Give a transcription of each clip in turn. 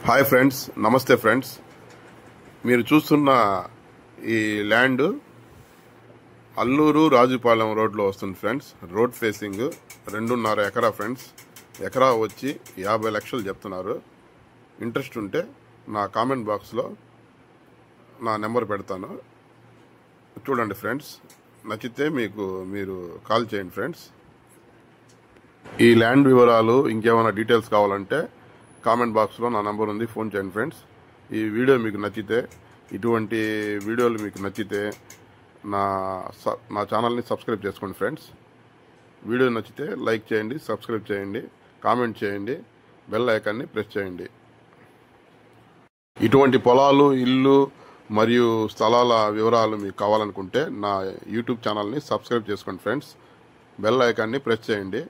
Hi friends, నమస్తే friends. మీరు చూస్తున్న ఈ ల్యాండ్ అల్లూరు రాజుపాలెం రోడ్లో వస్తుంది ఫ్రెండ్స్. రోడ్ ఫేసింగ్ 2.5 ఎకరా ఫ్రెండ్స్. ఎకరా వచ్చి 50 లక్షలు చెప్తున్నారు. ఇంట్రెస్ట్ ఉంటే నా కామెంట్ బాక్స్లో నా నెంబర్ పెడతాను, చూడండి ఫ్రెండ్స్. నచ్చితే మీరు కాల్ చేయండి ఫ్రెండ్స్. ఈ ల్యాండ్ వివరాలు ఇంకేమైనా డీటెయిల్స్ కావాలంటే కామెంట్ బాక్స్లో నా నెంబర్ ఉంది, ఫోన్ చేయండి ఫ్రెండ్స్. ఈ వీడియో మీకు నచ్చితే, ఇటువంటి వీడియోలు మీకు నచ్చితే నా ఛానల్ని సబ్స్క్రైబ్ చేసుకోండి ఫ్రెండ్స్. వీడియో నచ్చితే లైక్ చేయండి, సబ్స్క్రైబ్ చేయండి, కామెంట్ చేయండి, బెల్ ఐకాన్ని ప్రెస్ చేయండి. ఇటువంటి పొలాలు, ఇల్లు మరియు స్థలాల వివరాలు మీకు కావాలనుకుంటే నా యూట్యూబ్ ఛానల్ని సబ్స్క్రైబ్ చేసుకోండి ఫ్రెండ్స్. బెల్ ఐకాన్ని ప్రెస్ చేయండి.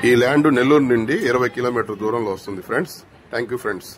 ఈ ల్యాండ్ నెల్లూరు నుండి 20 కిలోమీటర్ దూరంలో వస్తుంది ఫ్రెండ్స్. Thank you friends.